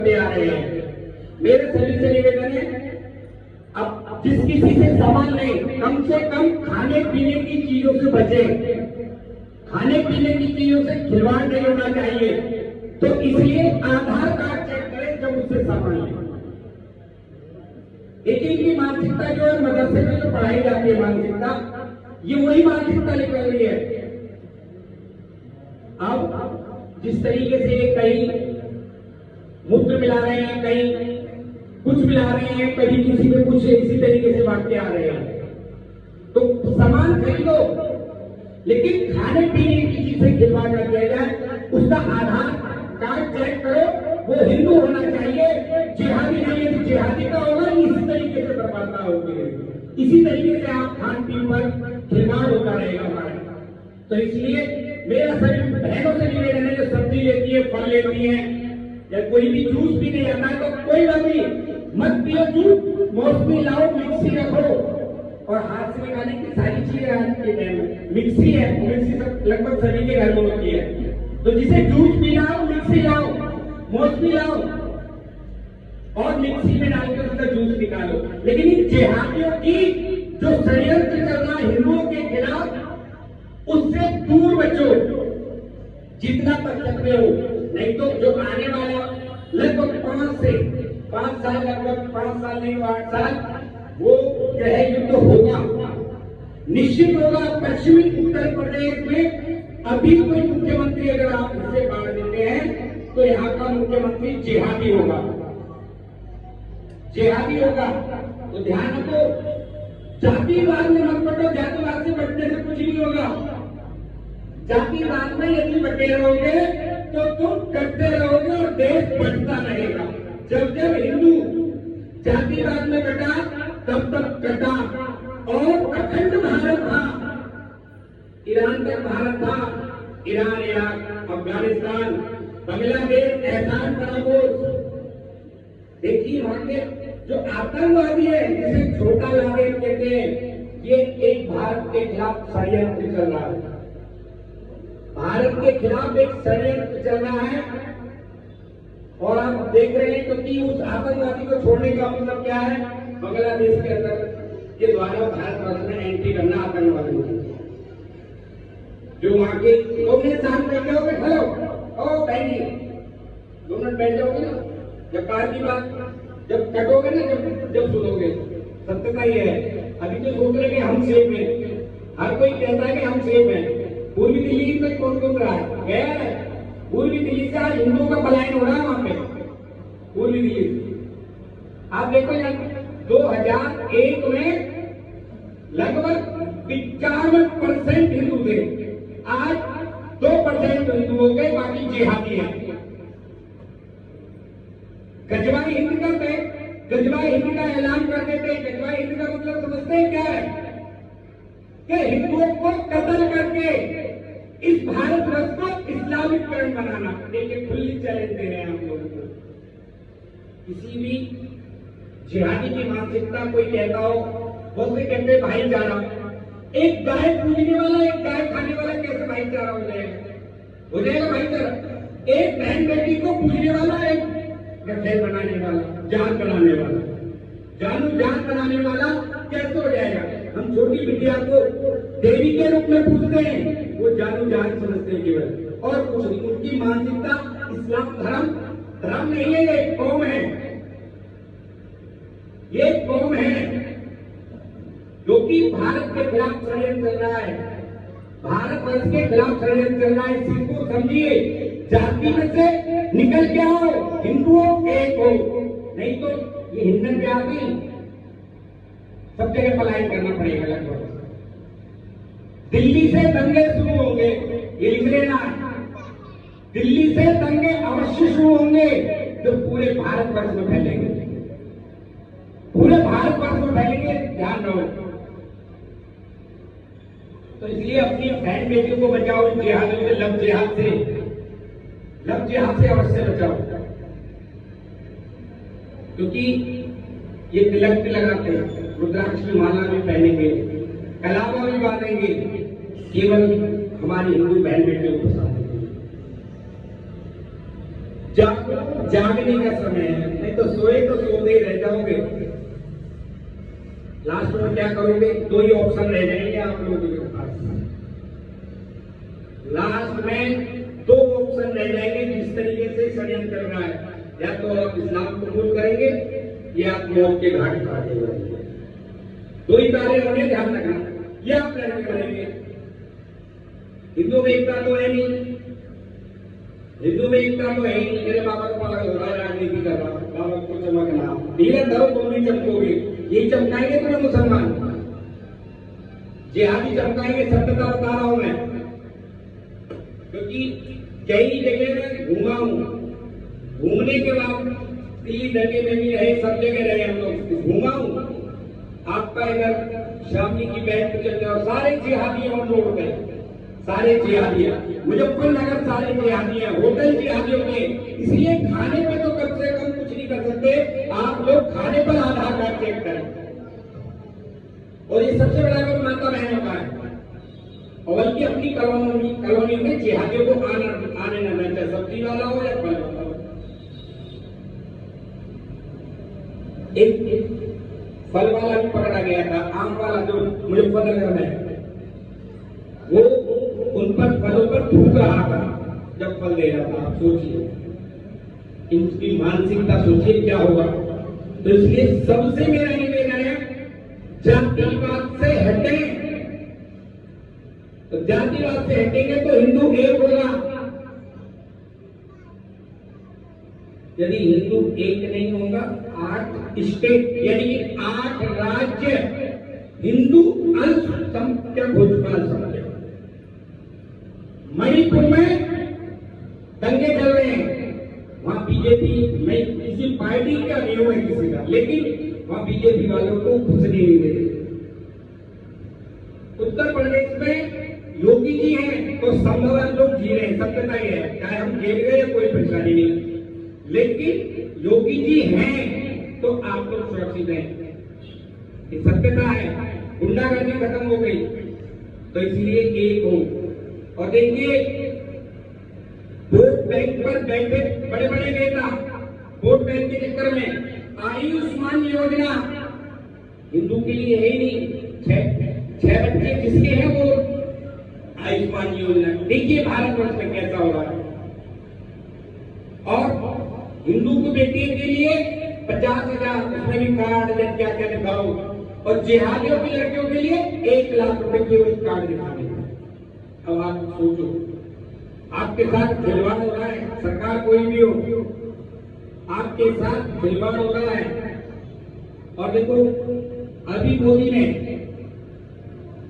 आ रहे हैं। मेरे सभी से निवेदन है, अब जिस किसी से सवाल नहीं, कम से कम खाने पीने की चीजों से बचे, खाने पीने की चीजों से खिलवाड़ नहीं होना चाहिए। तो इसलिए आधार कार्ड चेक करें जब उससे सामान लें। एक की मानसिकता जो है मदरसे में जो पढ़ाई जाती है मानसिकता, ये वही मानसिकता निकल रही है। अब जिस तरीके से कई मूत्र मिला रहे हैं, कहीं कुछ मिला रहे हैं, कभी किसी में कुछ इसी तरीके से बांटते आ रहे हैं, तो सामान खरीदो लेकिन खाने पीने की चीजें खिलवाड़ न किया जाए। उसका आधार कार्ड चेक करो, वो हिंदू होना चाहिए, जिहादी नहीं है तो जिहादी का होगा। इसी तरीके से बर्बाद होगी, इसी तरीके से आप खान पीन पर खिलवाड़ होता रहेगा हमारा। तो इसलिए मेरा सभी बहनों से निवेदन है, जो सब्जी लेती है, फल लेती है, या कोई भी जूस भी नहीं आता है तो कोई बात नहीं, मत पियो जूस, मौसमी लाओ, मिक्सी रखो, और हाथ से निकालने की सारी चीजें आज के टाइम में मिक्सी है, मिक्सी सब लगभग सभी के घर में होती है। तो जिसे जूस पीना हो मिक्सी लाओ, मौसमी लाओ और मिक्सी में डालकर उसका जूस निकालो। लेकिन इन जिहादियों की जो षड्यंत्र चल रहा है हिंदुओं के खिलाफ, उससे दूर बचो जितना कर सकते हो। नहीं तो जो आने वाला लगभग 5 साल, लगभग 5 साल नहीं 8 साल, वो जो है युद्ध होगा, निश्चित होगा। पश्चिमी उत्तर प्रदेश में अभी कोई मुख्यमंत्री अगर आप इसे बांट देते हैं तो यहाँ का मुख्यमंत्री जिहादी होगा, जिहादी होगा। तो ध्यान रखो, जातिवाद में मत बटो, जातिवाद से बटने से कुछ नहीं होगा। जातिवाद में यदि बटे रहोगे तो तुम करते रहोगे और देश बढ़ता रहेगा। जब जब हिंदू जातिवाद में बटा तब तक कटा, और अखंड भारत था, ईरान तक भारत था, ईरान, इराक, अफगानिस्तान, बांग्लादेश, एहसान फरामोश। देखिए वहां के जो आतंकवादी है, जिसे छोटा लादेन कहते हैं, ये एक भारत के खिलाफ षड्यंत्र चल रहा है, भारत के खिलाफ एक षड्यंत्र चल रहा है। और आप देख रहे हैं क्योंकि उस आतंकवादी को छोड़ने का मतलब क्या है, बांग्लादेश के अंदर के द्वारा भारत में एंट्री करना आतंकवादी, जो वहां के 2 मिनट शांत बैठे होगे, हेलो ओ बहन जी 2 मिनट बैठ जाओगे ना, जब कार की बात जब कटोगे ना, जब सुनोगे। सत्यता ये है, अभी तो सोच रहे कि हम सेफ हैं, हर कोई कहता है कि हम सेफ हैं। पूर्वी दिल्ली में कौन कौन रहा है, गया है पूर्वी दिल्ली से, आज हिंदुओं का पलायन हो रहा है वहां पे पूर्वी दिल्ली से। आप देखो यार 2001 में लगभग 95% हिंदू थे, आज 2% हिंदू हो गए, बाकी जिहादी हैं। गजवाई हिंद करते, गजवाई हिंद का ऐलान कर देते। गजवाई हिंद का मतलब समझते हैं क्या है, कि हिंदुओं को कत्ल करके इस भारतवर्ष को इस्लामीकरण बनाना। देखिए खुली चैलेंज दे रहे हैं हम लोगों को। किसी भी जिहादी की मानसिकता कोई कहता हो, बहुत से कहते हैं भाईचारा, एक गाय पूजने वाला, एक गाय खाने वाला कैसे भाईचारा हो जाएगा, हो जाएगा भाईचारा। एक बहन बेटी को पूजने वाला, एक गठे बनाने वाला, जान बनाने वाला, जानू जान बनाने वाला कैसे हो जाएगा। हम छोटी बिटिया को देवी के रूप में पूजते हैं, वो जानू जान समझते हैं केवल, और कुछ नहीं। उनकी मानसिकता इस्लाम धर्म नहीं है, ये कौम है, ये कौम है जो कि भारत के खिलाफ षड्यंत्र चल रहा है, भारतवर्ष के खिलाफ षड्यंत्र चल रहा है। इसी को समझिए, जाति में से निकल के आओ, हिंदुओं एक हो, नहीं तो ये हिंदन पे आती सब जगह पलायन करना पड़ेगा। लगभग दिल्ली से दंगे शुरू होंगे, ये लिख लेना, दिल्ली से दंगे अवश्य शुरू होंगे जो पूरे भारतवर्ष में फैलेंगे, पूरे भारतवर्ष में फैलेंगे, ध्यान रहो। तो इसलिए अपनी बहन बेटियों को बचाओ इन जिहादियों से, लव जिहाद से अवश्य बचाओ, क्योंकि ये तिलक लगाते हैं, रुद्राक्ष की माला भी पहनेंगे, कलावा भी बांधेंगे, केवल हमारी हिंदू बहन बेटियों को साथ। जागो जागने का समय है, नहीं तो सोए तो सोते ही रह जाओगे। लास्ट में क्या करोगे? 2 ही ऑप्शन रह जाएंगे आप लोगों के पास। लास्ट में 2 ऑप्शन रह जाएंगे जिस तरीके से षड्यंत्र चल रहा है, या तो आप इस्लाम कबूल करेंगे या आप मौत के घाट पर जाएंगे। 2 ही कार्य होंगे, ध्यान रखना। ये आप लड़के करेंगे। हिंदू में एकता तो है नहीं, हिंदू में एकता तो है ही नहीं। मेरे बाबा को पागल हो रहा है, राजनीति कर रहा है, बाबा को चमकना, धीरे धरो तुम नहीं चमकोगे। ये चमकाएंगे तुम्हें मुसलमान, जिहादी चमकाएंगे। सत्यता बता रहा हूं मैं, क्योंकि कई जगह में घूमा हूं। घूमने के बाद दिल्ली दंगे में भी रहे, सब जगह रहे हम लोग, घूमा हूं। आपका इधर शामी की बैंड पे चल जाओ, सारे जिहादी ऑन रोड पे, सारे जिहादियां। मुजफ्फरनगर सारे जिहादियां, होटल जिहादियों के। इसलिए खाने पे तो कम से कम कुछ नहीं कर सकते आप लोग, खाने पर आधार कार्ड चेक करें। और ये सबसे बड़ा काम माता बहनों का है। और बल्कि अपनी कॉलोनी में जिहादियों को आने न देना, चाहे सब्जी वाला हो या फल वाला हो। एक फल वाला भी पकड़ा गया था, आम वाला, जो मुजफ्फरनगर में, वो उन पर फलों पर थूक रहा था जब फल दे रहा था। आप सोचिए इनकी मानसिकता, सोचिए क्या होगा। तो इसलिए सबसे मेरा निवेदन है, जातिवाद से हटें। तो जातिवाद से हटेंगे तो हिंदू एक होगा। यदि हिंदू एक नहीं होगा, 8 स्टेट यानी 8 राज्य हिंदू अल्पसंख्यक हो चुका है। मणिपुर में दंगे चल रहे हैं, वहां बीजेपी, मैं किसी पार्टी का नहीं हूं किसी का, लेकिन वहां बीजेपी वालों को घुसने नहीं दे रहे। उत्तर प्रदेश में योगी जी हैं तो संभव लोग जी रहे हैं, सत्यता ही है, चाहे हम जेल गए कोई परेशानी नहीं। लेकिन योगी जी हैं तो आप लोग सुरक्षित हैं, ये सत्यता है। गुंडागर्दी खत्म हो गई, तो इसलिए एक हो। और देखिए, वोट बैंक पर बैठे बड़े बड़े नेता वोट बैंक के चक्कर में आयुष्मान योजना हिंदू के लिए है ही नहीं। 6 बच्चे जिसके हैं वो आयुष्मान योजना। देखिए भारतवर्ष में कैसा हो रहा है। और हिंदू को बेटी के लिए 50,000 उसमें भी कार्ड, क्या क्या दिखाओ। और जिहादियों की लड़कियों के लिए 1 लाख रुपए केवल कार्ड दिखाने। अब आप सोचो, आपके साथ खिलवाड़ हो रहा है, सरकार कोई भी हो, आपके साथ खिलवाड़ हो रहा है। और देखो, अभी मोदी ने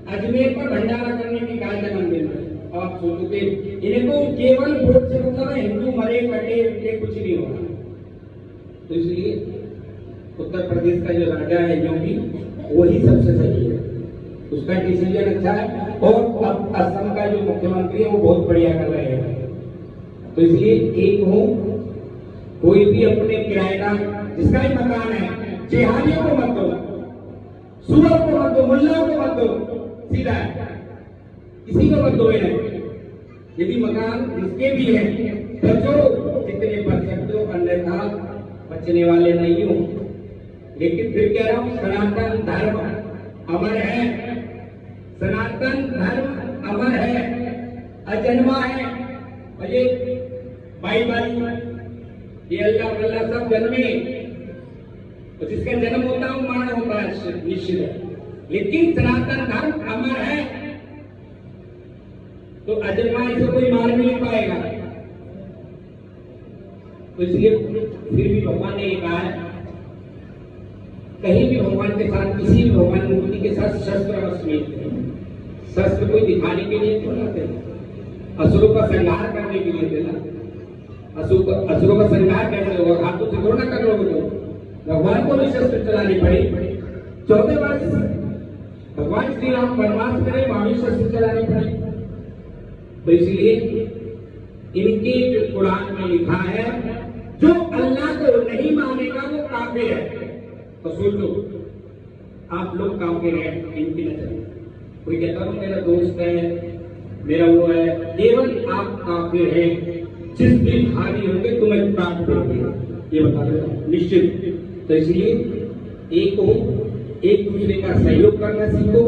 अजमेर पर भंडारा करने की कहा था मंदिर में। और आप सोचो कि इनको केवल वोट से मतलब हिंदू मरे कटे ये कुछ नहीं होगा। तो इसलिए उत्तर प्रदेश का जो राजा है योगी, वही सबसे सही है, उसका डिसीजन अच्छा है। और अब असम का जो मुख्यमंत्री है वो बहुत बढ़िया कर रहे हैं। तो इसलिए एक हो, कोई भी अपने किराएदार जिसका भी मकान है, जिहादियों को मत दो, सूरत को मत दो, मुल्लाओं को मत दो, सीधा है, किसी को मत दो। यदि मकान जिसके भी है बचो जितने बच सकते हो, अन्यथा बचने वाले नहीं हो। लेकिन फिर कह रहा हूं, सनातन धर्म अमर है, सनातन धर्म अमर है, अजन्मा है। और ये भाई ये अल्लाह वल्लाह सब जन्मे, तो जिसका जन्म होता है वो मरण होता है निश्चित है। लेकिन सनातन धर्म अमर है, तो अजन्मा इसे कोई मार भी नहीं पाएगा। तो इसलिए फिर भी भगवान ने ये कहा है, कहीं भी भगवान के साथ, किसी भी भगवान मूर्ति के साथ शस्त्र अवश्य नहीं। शस्त्र कोई दिखाने के लिए थोड़ा थे, असुरों का संहार करने के लिए थे ना। असुरों का संहार कैसे होगा? हाथों से थोड़ा कर लोगे तो भगवान को भी शस्त्र चलानी पड़ी। 14 वर्ष भगवान श्री राम वनवास करे, वहां भी शस्त्र चलानी पड़ी। तो इसलिए इनके जो कुरान में लिखा है, जो अल्लाह को नहीं मानेगा वो काफिर है। तो सोचो, आप लोग काफिर हैं इनकी नजर में। कोई कहता हूं मेरा दोस्त है, मेरा वो है, केवल आप काफिर हैं। जिस दिन भागी होंगे तुम्हें प्राप्त होंगे, ये बता रहे हैं निश्चित। तो इसलिए एक हो, एक दूसरे का सहयोग करना सीखो।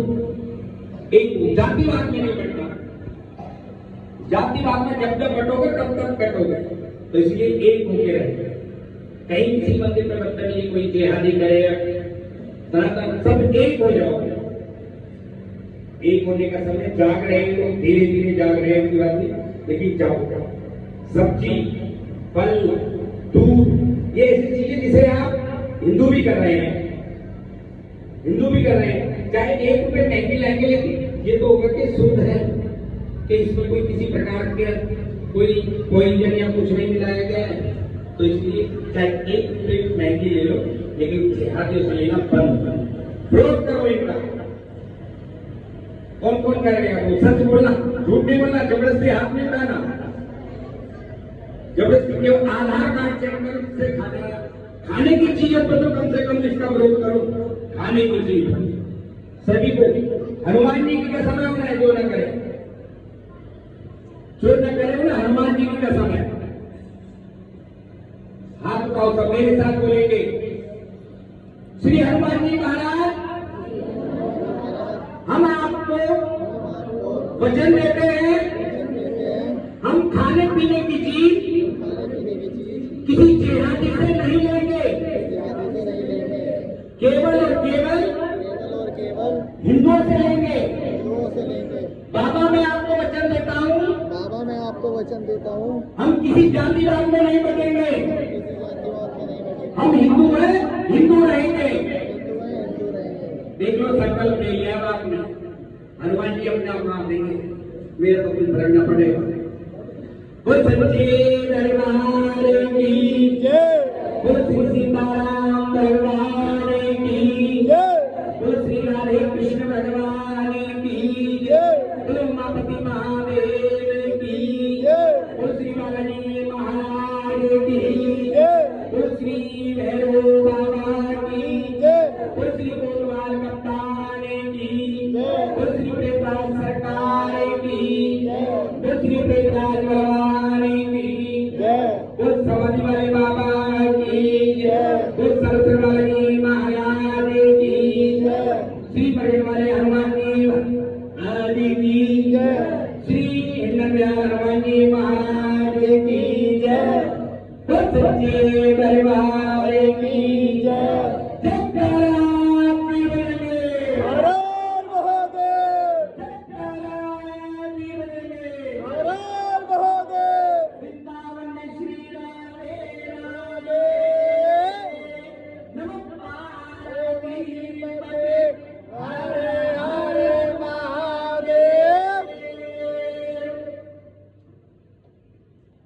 एक हो, जातिवाद में नहीं बैठना। जातिवाद में जब जब बटोगे तब तब कटोगे। तो इसलिए एक होके रहे। कहीं किसी मंदिर में बदतमीजी कोई जिहादी करे, सनातन सब एक हो जाओ। एक होने का समय जाग रहे हो, धीरे धीरे जाग रहे हैं, बात नहीं, लेकिन जाओ। सब्जी, फल, दूध, ये ऐसी चीजें जिसे आप हिंदू भी कर रहे हैं, हिंदू भी कर रहे हैं। चाहे 1 रुपए महंगी लाएंगे, लेकिन ये तो होगा कि शुद्ध है, कि इसमें कोई किसी प्रकार के कोई पॉइजन या कुछ नहीं मिलाया गया है। तो इसलिए चाहे 1 रुपए महंगी ले लो, लेकिन जिहादियों से लेना बंद, विरोध करो इनका। कौन कौन करेगा? वो सच बोलना, झूठ नहीं बोलना, जबरदस्ती हाथ नहीं उठाना, जबरदस्ती केवल आधार कार्ड चेक कर से खाने की चीजों पर तो कम से कम इसका विरोध करो। खाने की चीज सभी को, हनुमान जी की कसम है, जो न करे, जो न करे ना, हनुमान जी की कसम है। हाथ उठाओ, सब मेरे साथ बोलेंगे, श्री हनुमान जी महाराज, हम आपको वचन देते हैं, हम खाने पीने की चीज किसी जिहादी से नहीं लेंगे, केवल और केवल हिंदुओं से लेंगे। बाबा मैं आपको वचन देता हूँ, बाबा मैं आपको वचन देता हूँ, हम किसी जातिवाद में नहीं बटेंगे, हम हिंदू हैं, हिंदू रहेंगे। देख लो, संकल्प ले लिया आपने, हनुमान जी अपने आप नाम देंगे, मेरा तो कुछ भरना पड़ेगा। वो सच्चे दरबार की जय, वो श्री सीताराम दरबार की जय, वो श्री राधे कृष्ण भगवान की जय, वो उमापति महादेव की जय, वो श्री बालाजी महाराज की जय, वो श्री भैरव बाबा की जय, वो श्री गोलवाल कप्तान की जय, वो श्री प्रेमराज सरकार की जय, वो श्री प्रेमराज भगवान की जय, वो समाधि वाले बाबा की जय, वो सरस्वती महाराज की जय, श्री परेड वाले हनुमान जी आदि की जय, श्री हिंदन हनुमान जी महाराज की जय, वो सच्चे दरबार की